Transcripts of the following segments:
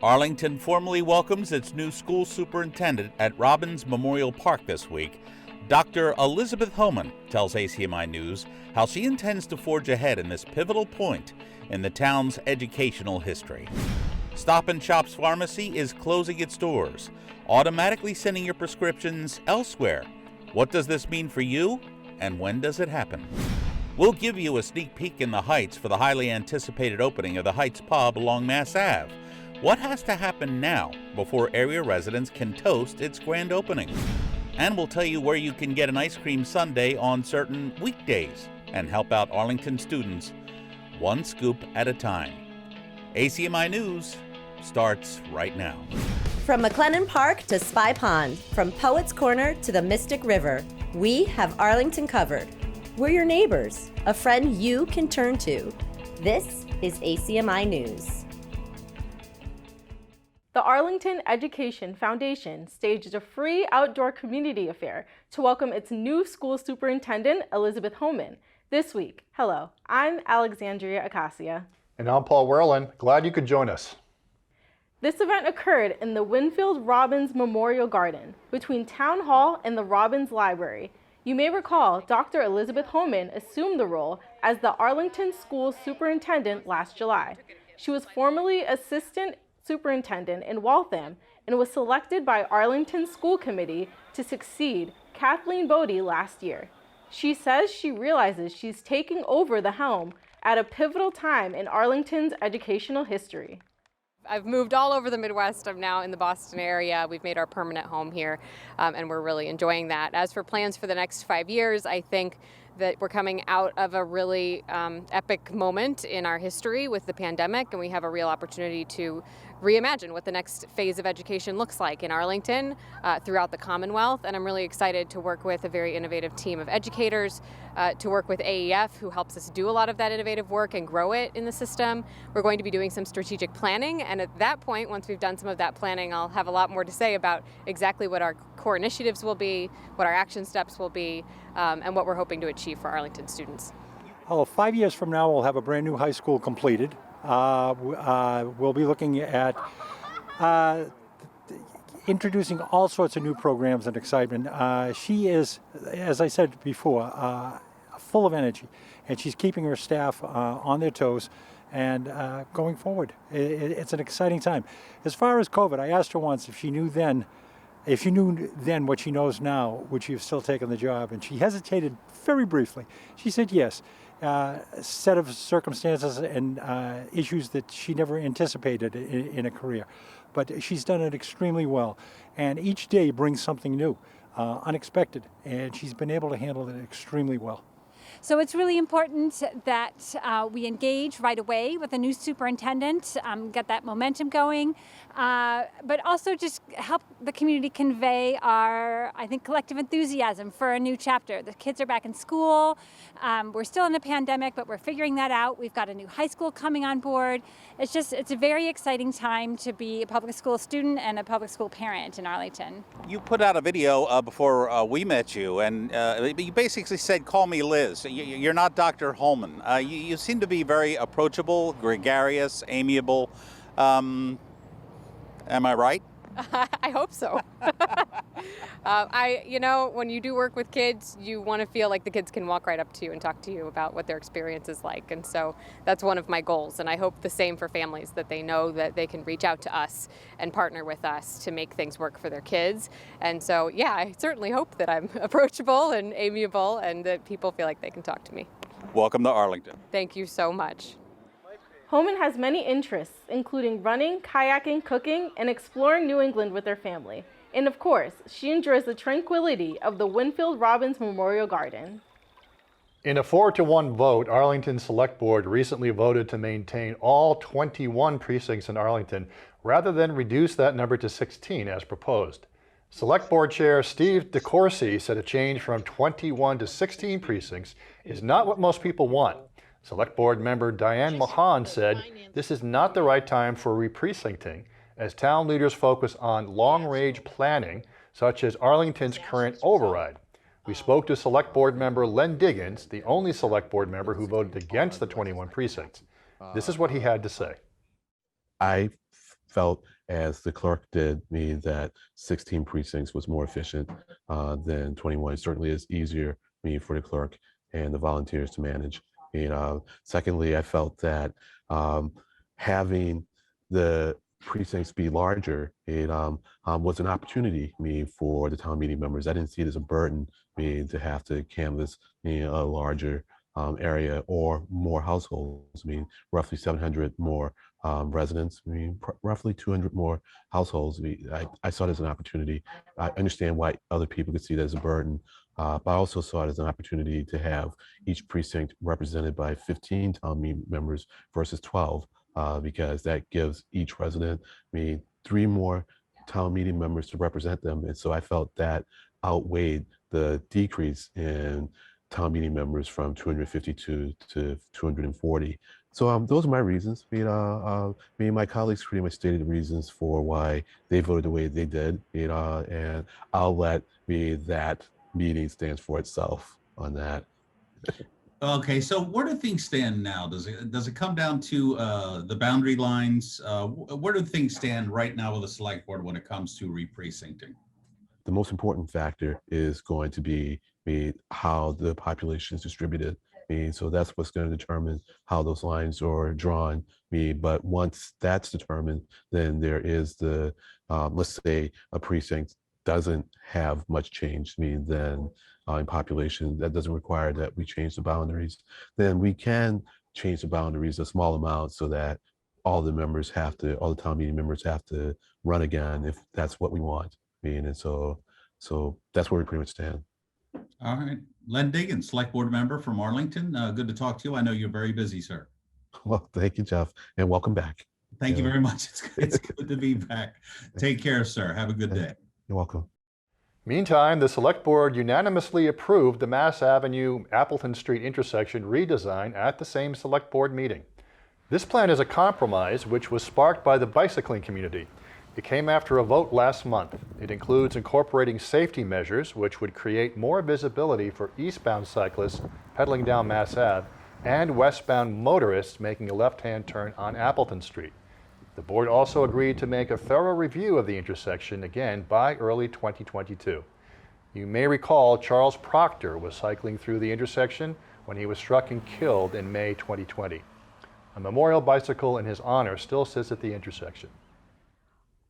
Arlington formally welcomes its new school superintendent at Robbins Memorial Park this week. Dr. Elizabeth Homan tells ACMi News how she intends to forge ahead in this pivotal point in the town's educational history. Stop & Shop's pharmacy is closing its doors, automatically sending your prescriptions elsewhere. What does this mean for you, and when does it happen? We'll give you a sneak peek in the Heights for the highly anticipated opening of the Heights Pub along Mass Ave. What has to happen now before area residents can toast its grand opening? And we'll tell you where you can get an ice cream sundae on certain weekdays and help out Arlington students one scoop at a time. ACMi News starts right now. From McLennan Park to Spy Pond, from Poets Corner to the Mystic River, we have Arlington covered. We're your neighbors, a friend you can turn to. This is ACMi News. The Arlington Education Foundation staged a free outdoor community affair to welcome its new school superintendent, Elizabeth Homan, this week. Hello, I'm Alexandria Acacia. And I'm Paul Werlin. Glad you could join us. This event occurred in the Winfield Robbins Memorial Garden between Town Hall and the Robbins Library. You may recall Dr. Elizabeth Homan assumed the role as the Arlington School Superintendent last July. She was formerly Assistant Superintendent in Waltham and was selected by Arlington School Committee to succeed Kathleen Bodie last year. She says she realizes she's taking over the helm at a pivotal time in Arlington's educational history. I've moved all over the Midwest. I'm now in the Boston area. We've made our permanent home here, and we're really enjoying that. As for plans for the next 5 years, I think that we're coming out of a really epic moment in our history with the pandemic, and we have a real opportunity to reimagine what the next phase of education looks like in Arlington, throughout the Commonwealth. And I'm really excited to work with a very innovative team of educators, to work with AEF, who helps us do a lot of that innovative work and grow it in the system. We're going to be doing some strategic planning, and at that point, once we've done some of that planning, I'll have a lot more to say about exactly what our core initiatives will be, what our action steps will be, and what we're hoping to achieve for Arlington students. 5 years from now, we'll have a brand new high school completed. We'll be looking at introducing all sorts of new programs and excitement. She is, as I said before, full of energy, and she's keeping her staff on their toes and going forward. It's an exciting time. As far as COVID, I asked her once if she knew then what she knows now, would she have still taken the job? And she hesitated very briefly. She said yes. Set of circumstances and issues that she never anticipated in a career. But she's done it extremely well. And each day brings something new, unexpected. And she's been able to handle it extremely well. So it's really important that we engage right away with a new superintendent, get that momentum going, but also just help the community convey our, I think, collective enthusiasm for a new chapter. The kids are back in school. We're still in a pandemic, but we're figuring that out. We've got a new high school coming on board. It's a very exciting time to be a public school student and a public school parent in Arlington. You put out a video before we met you, and you basically said, "Call me Liz." You're not Dr. Homan. You seem to be very approachable, gregarious, amiable. Am I right? I hope so. When you do work with kids, you want to feel like the kids can walk right up to you and talk to you about what their experience is like. And so that's one of my goals. And I hope the same for families, that they know that they can reach out to us and partner with us to make things work for their kids. And so, yeah, I certainly hope that I'm approachable and amiable and that people feel like they can talk to me. Welcome to Arlington. Thank you so much. Homan has many interests, including running, kayaking, cooking, and exploring New England with her family. And of course, she enjoys the tranquility of the Winfield Robbins Memorial Garden. In a 4-1 vote, Arlington Select Board recently voted to maintain all 21 precincts in Arlington rather than reduce that number to 16 as proposed. Select Board Chair Steve DeCourcy said a change from 21 to 16 precincts is not what most people want. Select Board member Diane Mahan said this is not the right time for re-precincting, as town leaders focus on long-range planning, such as Arlington's current override. We spoke to Select Board member Len Diggins, the only Select Board member who voted against the 21 precincts. This is what he had to say. I felt, as the clerk did, that 16 precincts was more efficient than 21. It certainly is easier for the clerk and the volunteers to manage. Secondly, I felt that having the precincts be larger, it was an opportunity for the town meeting members. I didn't see it as a burden to have to canvass a larger area or more households. Roughly 700 more residents, roughly 200 more households. I saw it as an opportunity. I understand why other people could see it as a burden, but I also saw it as an opportunity to have each precinct represented by 15 town meeting members versus 12, because that gives each resident 3 more town meeting members to represent them. And so I felt that outweighed the decrease in town meeting members from 252 to 240. So those are my reasons. My colleagues pretty much stated the reasons for why they voted the way they did. And I'll let that meeting stands for itself on that. Okay, so where do things stand now? Does it come down to the boundary lines? Where do things stand right now with the select board when it comes to re-precincting? The most important factor is going to be how the population is distributed. So that's what's going to determine how those lines are drawn. But once that's determined, then there is the, let's say a precinct doesn't have much change, then in population, that doesn't require that we change the boundaries, then we can change the boundaries a small amount so that all the town meeting members have to run again if that's what we want. And so that's where we pretty much stand. All right. Len Diggins, Select Board Member from Arlington. Good to talk to you. I know you're very busy, sir. Well, thank you, Jeff, and welcome back. Thank you very much. It's good to be back. Take care, sir. Have a good day. You're welcome. Meantime, the Select Board unanimously approved the Mass Avenue Appleton Street intersection redesign at the same Select Board meeting. This plan is a compromise which was sparked by the bicycling community. It came after a vote last month. It includes incorporating safety measures which would create more visibility for eastbound cyclists pedaling down Mass Ave and westbound motorists making a left-hand turn on Appleton Street. The board also agreed to make a thorough review of the intersection again by early 2022. You may recall Charles Proctor was cycling through the intersection when he was struck and killed in May 2020. A memorial bicycle in his honor still sits at the intersection.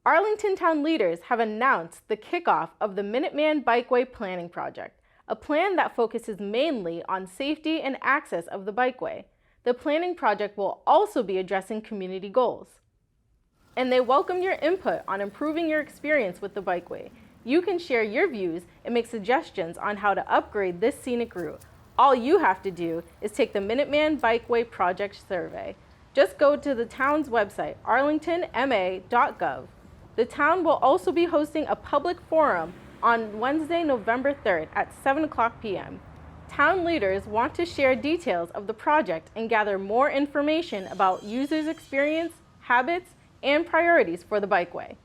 Arlington town leaders have announced the kickoff of the Minuteman Bikeway planning project, a plan that focuses mainly on safety and access of the bikeway. The planning project will also be addressing community goals. And they welcome your input on improving your experience with the bikeway. You can share your views and make suggestions on how to upgrade this scenic route. All you have to do is take the Minuteman Bikeway Project Survey. Just go to the town's website, arlingtonma.gov. The town will also be hosting a public forum on Wednesday, November 3rd at 7:00 p.m. Town leaders want to share details of the project and gather more information about users' experience, habits, and priorities for the bikeway.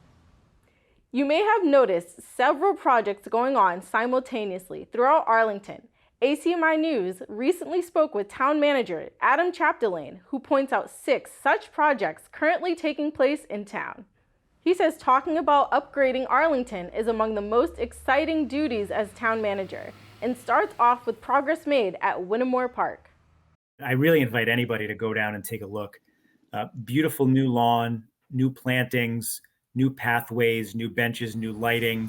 You may have noticed several projects going on simultaneously throughout Arlington. ACMi News recently spoke with Town Manager Adam Chapdelaine, who points out 6 such projects currently taking place in town. He says talking about upgrading Arlington is among the most exciting duties as town manager, and starts off with progress made at Minuteman Park. I really invite anybody to go down and take a look. Beautiful new lawn, new plantings, new pathways, new benches, new lighting,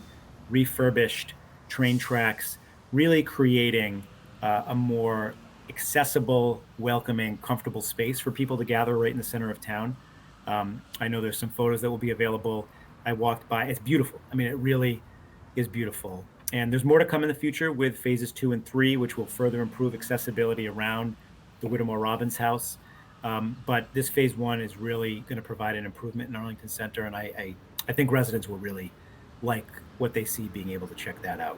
refurbished train tracks, really creating a more accessible, welcoming, comfortable space for people to gather right in the center of town. I know there's some photos that will be available. I walked by. It's beautiful. I mean, it really is beautiful. And there's more to come in the future with phases 2 and 3, which will further improve accessibility around the Whittemore Robbins house. But this phase 1 is really going to provide an improvement in Arlington Center. And I think residents will really like what they see being able to check that out.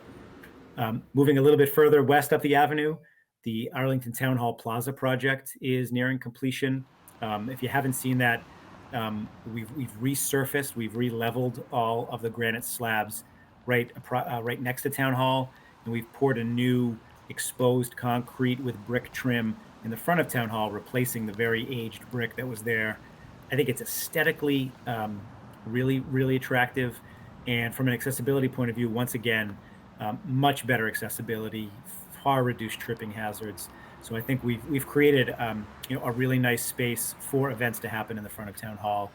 Moving a little bit further west up the avenue, the Arlington Town Hall Plaza project is nearing completion. If you haven't seen that, we've resurfaced, we've re-leveled all of the granite slabs right next to Town Hall, and we've poured a new exposed concrete with brick trim in the front of Town Hall, replacing the very aged brick that was there. I think it's aesthetically really, really attractive. And from an accessibility point of view, once again, much better accessibility, far reduced tripping hazards. So I think we've created a really nice space for events to happen in the front of Town Hall.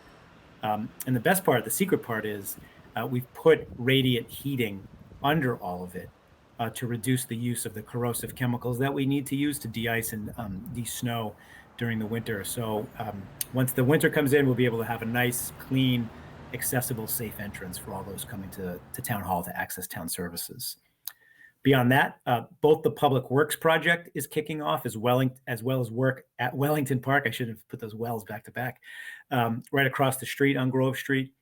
And the best part, the secret part is we've put radiant heating under all of it to reduce the use of the corrosive chemicals that we need to use to de-ice and de-snow during the winter. So once the winter comes in, we'll be able to have a nice, clean, accessible, safe entrance for all those coming to Town Hall to access town services. Beyond that, both the Public Works project is kicking off as well as work at Wellington Park. I should have put those wells back to back, right across the street on Grove Street.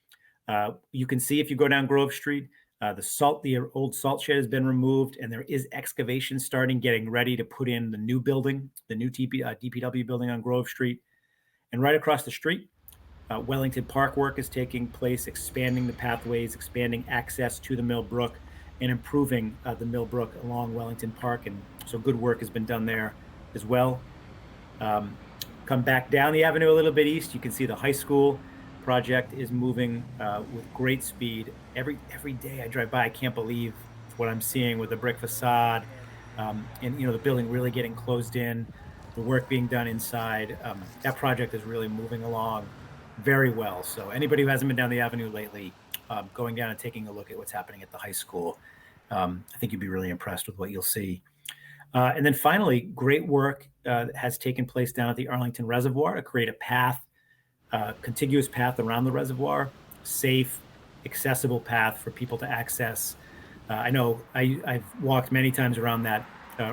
You can see if you go down Grove Street, the old salt shed has been removed, and there is excavation starting, getting ready to put in the new building, the new DPW building on Grove Street. And right across the street, Wellington Park work is taking place, expanding the pathways, expanding access to the Millbrook, and improving the Millbrook along Wellington Park. And so good work has been done there as well. Come back down the avenue a little bit east, you can see the high school project is moving with great speed. Every day I drive by, I can't believe what I'm seeing with the brick facade and the building really getting closed in, the work being done inside. That project is really moving along very well. So anybody who hasn't been down the avenue lately, going down and taking a look at what's happening at the high school, I think you'd be really impressed with what you'll see. And then finally, great work has taken place down at the Arlington Reservoir to create a path, contiguous path around the reservoir, safe, accessible path for people to access. I know I've walked many times around that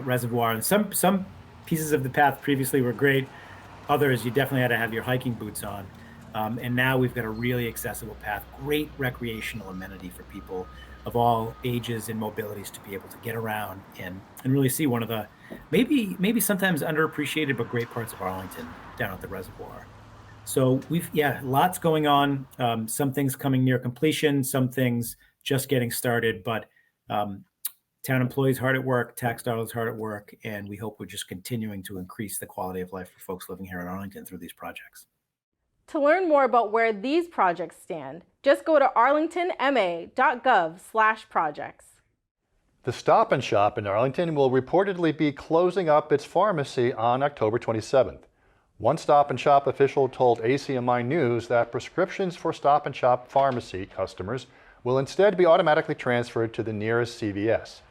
reservoir, and some pieces of the path previously were great. Others, you definitely had to have your hiking boots on. And now we've got a really accessible path, great recreational amenity for people of all ages and mobilities to be able to get around and really see one of the maybe sometimes underappreciated but great parts of Arlington down at the reservoir. So lots going on. Some things coming near completion, some things just getting started, but town employees hard at work, tax dollars hard at work, and we hope we're just continuing to increase the quality of life for folks living here in Arlington through these projects. To learn more about where these projects stand, just go to arlingtonma.gov/projects. The Stop and Shop in Arlington will reportedly be closing up its pharmacy on October 27th. One Stop and Shop official told ACMi News that prescriptions for Stop and Shop pharmacy customers will instead be automatically transferred to the nearest CVS.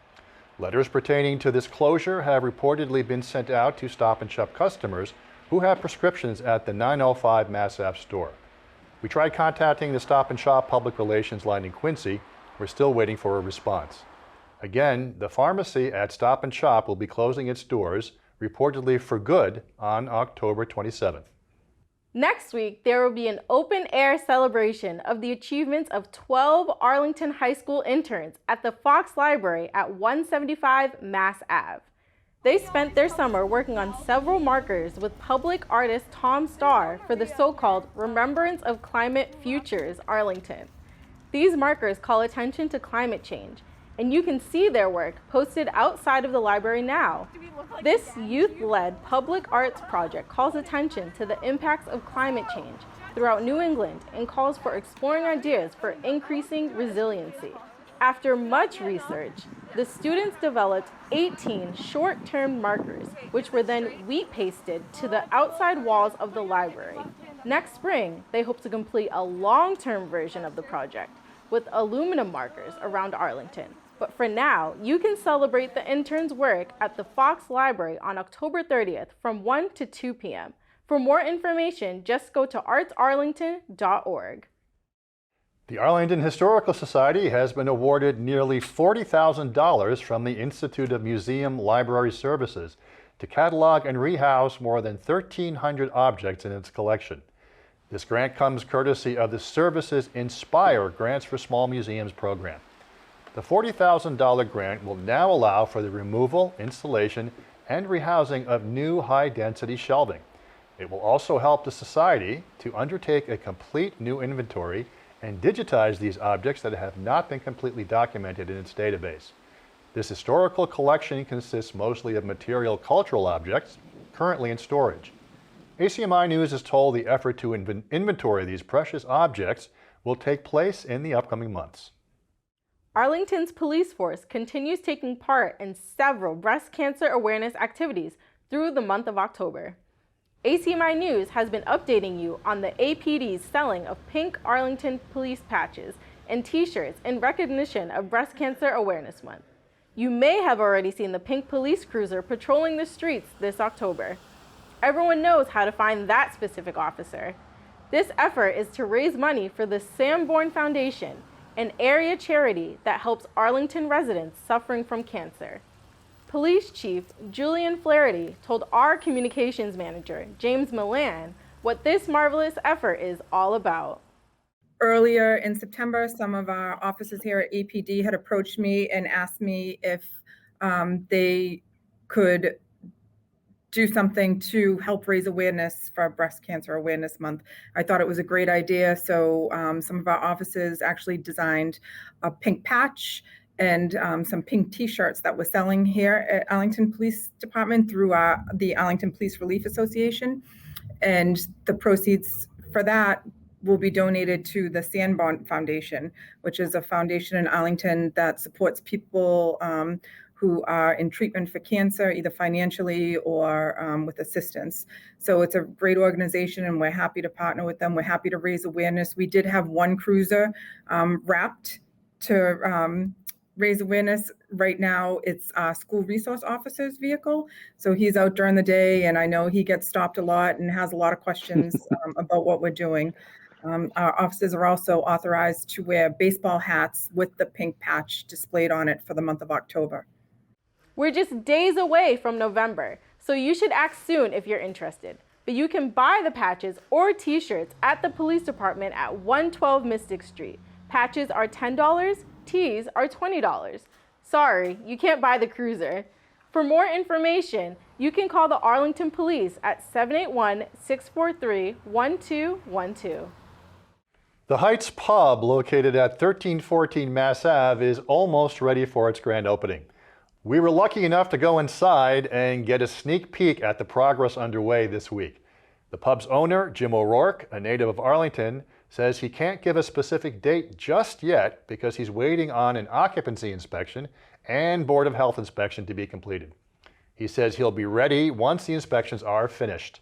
Letters pertaining to this closure have reportedly been sent out to Stop and Shop customers who have prescriptions at the 905 Mass Ave store. We tried contacting the Stop and Shop public relations line in Quincy. We're still waiting for a response. Again, the pharmacy at Stop and Shop will be closing its doors, reportedly for good, on October 27th. Next week, there will be an open-air celebration of the achievements of 12 Arlington High School interns at the Fox Library at 175 Mass Ave. They spent their summer working on several markers with public artist Tom Starr for the so-called Remembrance of Climate Futures Arlington. These markers call attention to climate change, and you can see their work posted outside of the library now. This youth-led public arts project calls attention to the impacts of climate change throughout New England and calls for exploring ideas for increasing resiliency. After much research, the students developed 18 short-term markers, which were then wheat pasted to the outside walls of the library. Next spring, they hope to complete a long-term version of the project with aluminum markers around Arlington. But for now, you can celebrate the interns' work at the Fox Library on October 30th from 1 to 2 p.m. For more information, just go to artsarlington.org. The Arlington Historical Society has been awarded nearly $40,000 from the Institute of Museum Library Services to catalog and rehouse more than 1,300 objects in its collection. This grant comes courtesy of the Services Inspire Grants for Small Museums program. The $40,000 grant will now allow for the removal, installation, and rehousing of new high-density shelving. It will also help the Society to undertake a complete new inventory and digitize these objects that have not been completely documented in its database. This historical collection consists mostly of material cultural objects currently in storage. ACMi News is told the effort to inventory these precious objects will take place in the upcoming months. Arlington's police force continues taking part in several breast cancer awareness activities through the month of October. ACMi News has been updating you on the APD's selling of pink Arlington police patches and t-shirts in recognition of Breast Cancer Awareness Month. You may have already seen the pink police cruiser patrolling the streets this October. Everyone knows how to find that specific officer. This effort is to raise money for the Sanborn Foundation, an area charity that helps Arlington residents suffering from cancer. Police Chief Julian Flaherty told our communications manager, James Milan, what this marvelous effort is all about. Earlier in September, some of our officers here at APD had approached me and asked me if they could do something to help raise awareness for Breast Cancer Awareness Month. I thought it was a great idea, so some of our officers actually designed a pink patch and some pink t-shirts that we're selling here at Arlington Police Department through the Arlington Police Relief Association. And the proceeds for that will be donated to the Sanborn Foundation, which is a foundation in Arlington that supports people who are in treatment for cancer, either financially or with assistance. So it's a great organization and we're happy to partner with them. We're happy to raise awareness. We did have one cruiser wrapped to raise awareness. Right now, it's a school resource officer's vehicle. So he's out during the day and I know he gets stopped a lot and has a lot of questions about what we're doing. Our officers are also authorized to wear baseball hats with the pink patch displayed on it for the month of October. We're just days away from November, so you should act soon if you're interested. But you can buy the patches or t-shirts at the police department at 112 Mystic Street. Patches are $10, tees are $20. Sorry, you can't buy the cruiser. For more information, you can call the Arlington Police at 781-643-1212. The Heights Pub, located at 1314 Mass Ave, is almost ready for its grand opening. We were lucky enough to go inside and get a sneak peek at the progress underway this week. The pub's owner, Jim O'Rourke, a native of Arlington, says he can't give a specific date just yet because he's waiting on an occupancy inspection and Board of Health inspection to be completed. He says he'll be ready once the inspections are finished.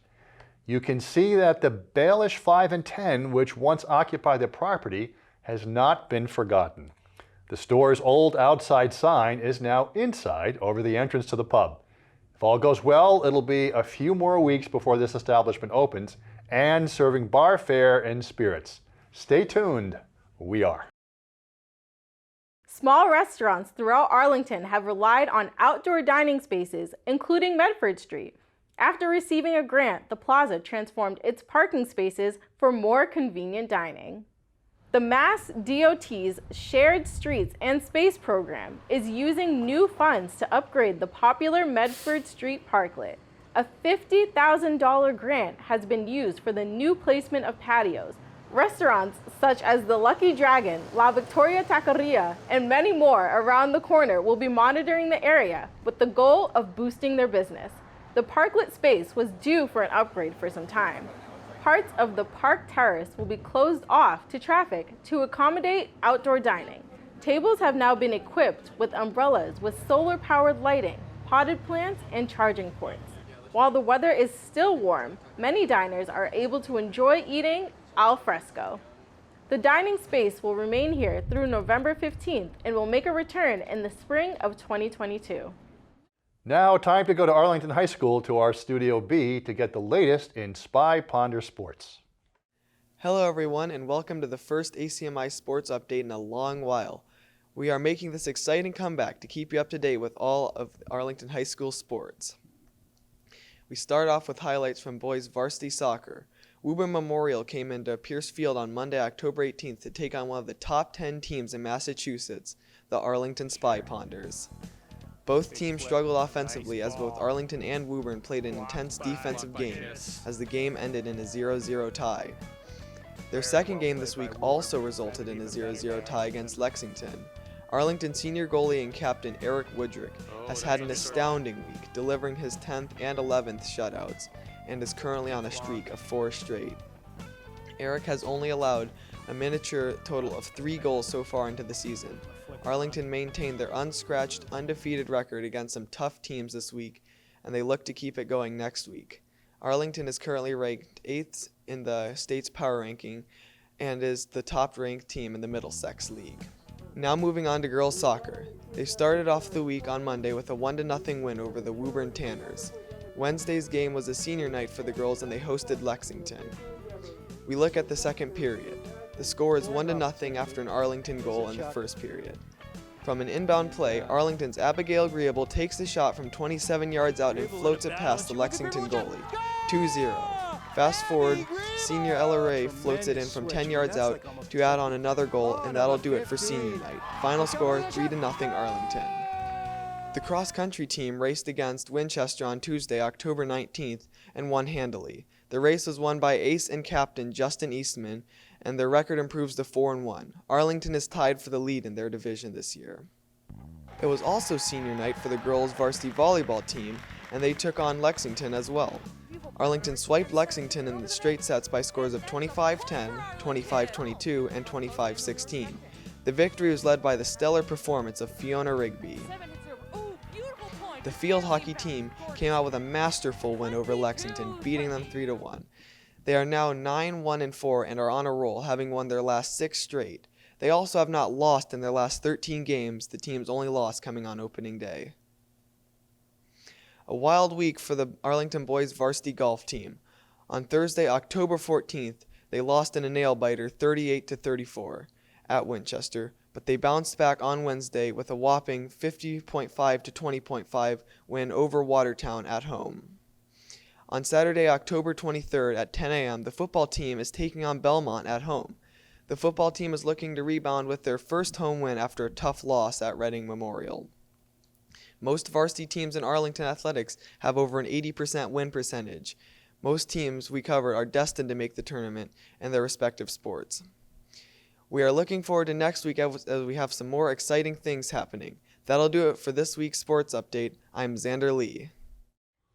You can see that the Baelish 5 and 10, which once occupied the property, has not been forgotten. The store's old outside sign is now inside over the entrance to the pub. If all goes well, it'll be a few more weeks before this establishment opens and serving bar fare and spirits. Stay tuned. We are. Small restaurants throughout Arlington have relied on outdoor dining spaces, including Medford Street. After receiving a grant, the plaza transformed its parking spaces for more convenient dining. The Mass DOT's Shared Streets and Space program is using new funds to upgrade the popular Medford Street parklet. A $50,000 grant has been used for the new placement of patios. Restaurants such as the Lucky Dragon, La Victoria Taqueria, and many more around the corner will be monitoring the area with the goal of boosting their business. The parklet space was due for an upgrade for some time. Parts of the park terrace will be closed off to traffic to accommodate outdoor dining. Tables have now been equipped with umbrellas with solar-powered lighting, potted plants, and charging ports. While the weather is still warm, many diners are able to enjoy eating al fresco. The dining space will remain here through November 15th and will make a return in the spring of 2022. Now, time to go to Arlington High School to our Studio B to get the latest in Spy Ponder sports. Hello everyone and welcome to the first ACMi sports update in a long while. We are making this exciting comeback to keep you up to date with all of Arlington High School sports. We start off with highlights from boys varsity soccer. Woburn Memorial came into Pierce Field on Monday, October 18th to take on one of the top 10 teams in Massachusetts, the Arlington Spy Ponders. Both teams struggled offensively as both Arlington and Woburn played an intense defensive game as the game ended in a 0-0 tie. Their second game this week also resulted in a 0-0 tie against Lexington. Arlington senior goalie and captain Eric Woodrick has had an astounding week, delivering his 10th and 11th shutouts, and is currently on a streak of 4 straight. Eric has only allowed a miniature total of 3 goals so far into the season. Arlington maintained their unscratched, undefeated record against some tough teams this week, and they look to keep it going next week. Arlington is currently ranked 8th in the state's power ranking and is the top-ranked team in the Middlesex League. Now moving on to girls soccer. They started off the week on Monday with a 1-0 win over the Woburn Tanners. Wednesday's game was a senior night for the girls and they hosted Lexington. We look at the second period. The score is 1-0 after an Arlington goal in the first period. From an inbound play, Arlington's Abigail Griebel takes the shot from 27 yards out and floats it past the Lexington goalie. 2-0. Fast forward, senior Ella Ray floats it in from 10 yards out to add on another goal, and that'll do it for senior night. Final score, 3-0 Arlington. The cross-country team raced against Winchester on Tuesday, October 19th, and won handily. The race was won by ace and captain Justin Eastman, and their record improves to 4-1. Arlington is tied for the lead in their division this year. It was also senior night for the girls' varsity volleyball team, and they took on Lexington as well. Arlington swiped Lexington in the straight sets by scores of 25-10, 25-22, and 25-16. The victory was led by the stellar performance of Fiona Rigby. The field hockey team came out with a masterful win over Lexington, beating them 3-1. They are now 9-1-4 and are on a roll, having won their last 6 straight. They also have not lost in their last 13 games, the team's only loss coming on opening day. A wild week for the Arlington boys varsity golf team. On Thursday, October 14th, they lost in a nail-biter 38-34 at Winchester, but they bounced back on Wednesday with a whopping 50.5 to 20.5 win over Watertown at home. On Saturday, October 23rd at 10 a.m., the football team is taking on Belmont at home. The football team is looking to rebound with their first home win after a tough loss at Reading Memorial. Most varsity teams in Arlington athletics have over an 80% win percentage. Most teams we covered are destined to make the tournament in their respective sports. We are looking forward to next week as we have some more exciting things happening. That'll do it for this week's sports update. I'm Xander Lee.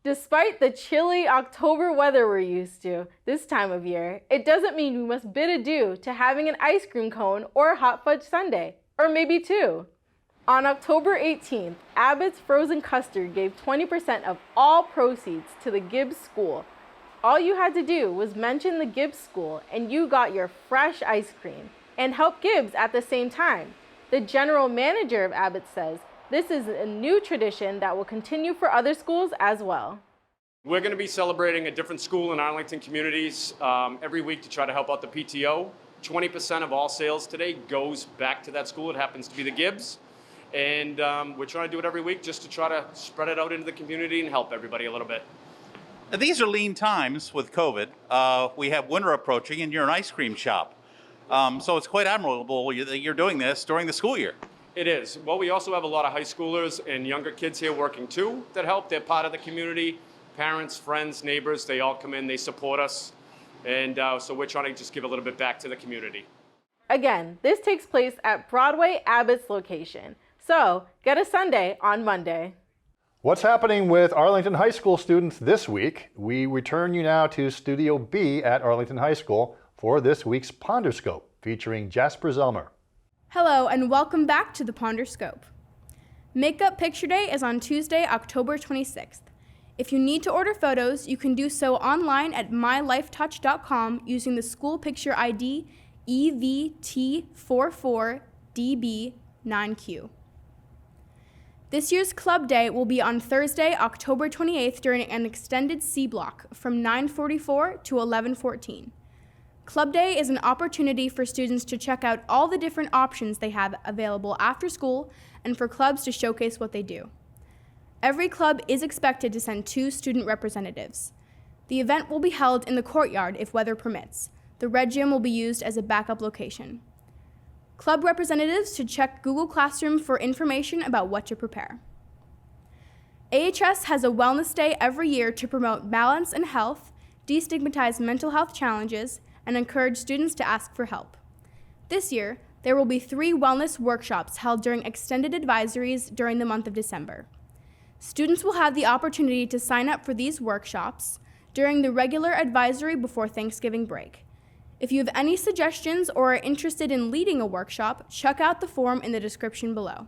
Despite the chilly October weather we're used to this time of year, it doesn't mean we must bid adieu to having an ice cream cone or a hot fudge sundae, or maybe 2. On October 18th, Abbott's Frozen Custard gave 20% of all proceeds to the Gibbs School. All you had to do was mention the Gibbs School and you got your fresh ice cream and help Gibbs at the same time. The general manager of Abbott says this is a new tradition that will continue for other schools as well. We're going to be celebrating a different school in Arlington communities every week to try to help out the PTO. 20% of all sales today goes back to that school. It happens to be the Gibbs. And we're trying to do it every week just to try to spread it out into the community and help everybody a little bit. Now, these are lean times with COVID. We have winter approaching and you're an ice cream shop. So it's quite admirable that you're doing this during the school year. It is. Well, we also have a lot of high schoolers and younger kids here working too that help. They're part of the community. Parents, friends, neighbors, they all come in, they support us. And so we're trying to just give a little bit back to the community. Again, this takes place at Broadway Abbott's location. So get a sundae on Monday. What's happening with Arlington High School students this week? We return you now to Studio B at Arlington High School for this week's Ponderscope, featuring Jasper Zelmer. Hello and welcome back to the Ponderscope. Makeup Picture Day is on Tuesday, October 26th. If you need to order photos, you can do so online at mylifetouch.com using the school picture ID EVT44DB9Q. This year's Club Day will be on Thursday, October 28th during an extended C block from 9:44 to 11:14. Club Day is an opportunity for students to check out all the different options they have available after school and for clubs to showcase what they do. Every club is expected to send 2 student representatives. The event will be held in the courtyard if weather permits. The Red Gym will be used as a backup location. Club representatives should check Google Classroom for information about what to prepare. AHS has a wellness day every year to promote balance and health, destigmatize mental health challenges, and encourage students to ask for help. This year, there will be 3 wellness workshops held during extended advisories during the month of December. Students will have the opportunity to sign up for these workshops during the regular advisory before Thanksgiving break. If you have any suggestions or are interested in leading a workshop, check out the form in the description below.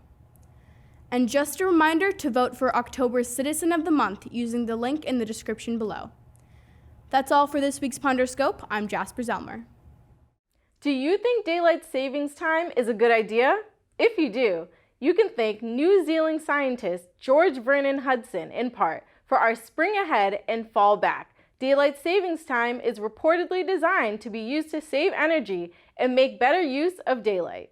And just a reminder to vote for October's Citizen of the Month using the link in the description below. That's all for this week's Ponderscope. I'm Jasper Zelmer. Do you think daylight savings time is a good idea? If you do, you can thank New Zealand scientist George Vernon Hudson in part for our spring ahead and fall back. Daylight savings time is reportedly designed to be used to save energy and make better use of daylight.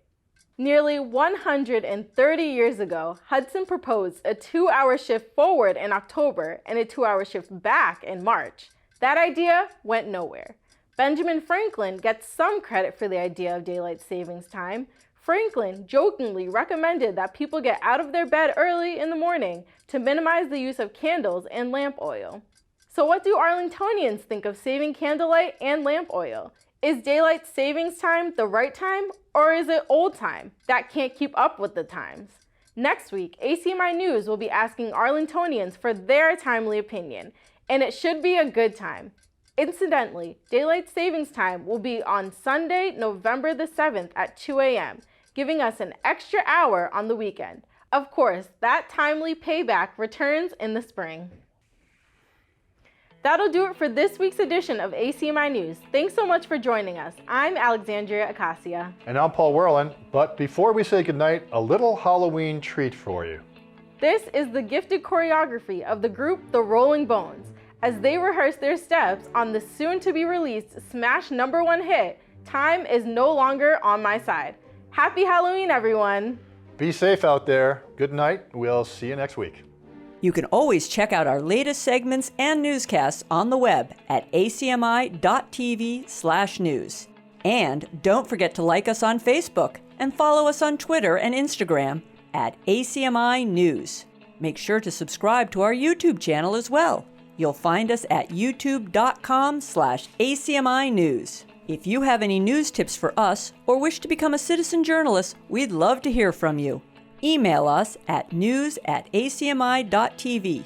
Nearly 130 years ago, Hudson proposed a 2-hour shift forward in October and a 2-hour shift back in March. That idea went nowhere. Benjamin Franklin gets some credit for the idea of daylight savings time. Franklin jokingly recommended that people get out of their bed early in the morning to minimize the use of candles and lamp oil. So what do Arlingtonians think of saving candlelight and lamp oil? Is daylight savings time the right time, or is it old time that can't keep up with the times? Next week, ACMi News will be asking Arlingtonians for their timely opinion, and it should be a good time. Incidentally, daylight savings time will be on Sunday, November the 7th at 2 a.m., giving us an extra hour on the weekend. Of course, that timely payback returns in the spring. That'll do it for this week's edition of ACMi News. Thanks so much for joining us. I'm Alexandria Acacia. And I'm Paul Werlin. But before we say goodnight, a little Halloween treat for you. This is the gifted choreography of the group The Rolling Bones as they rehearse their steps on the soon-to-be-released smash #1 hit, Time Is No Longer on My Side. Happy Halloween, everyone. Be safe out there. Good night. We'll see you next week. You can always check out our latest segments and newscasts on the web at acmi.tv/news. And don't forget to like us on Facebook and follow us on Twitter and Instagram at ACMi News. Make sure to subscribe to our YouTube channel as well. You'll find us at youtube.com/ACMi News. If you have any news tips for us or wish to become a citizen journalist, we'd love to hear from you. Email us at news@acmi.tv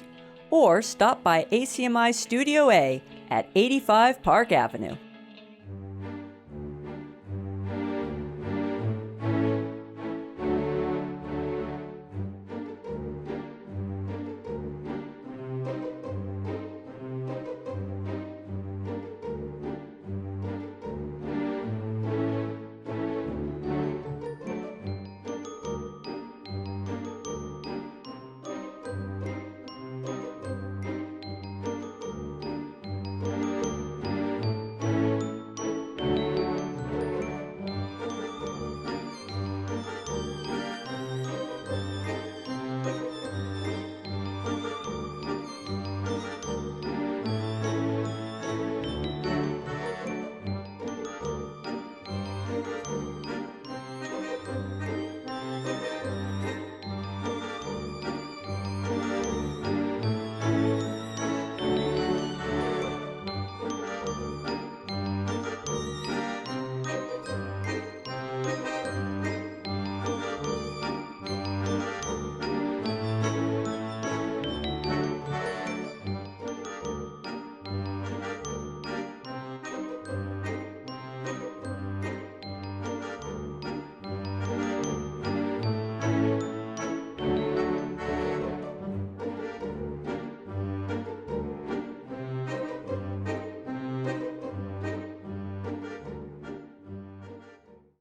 or stop by ACMI Studio A at 85 Park Avenue.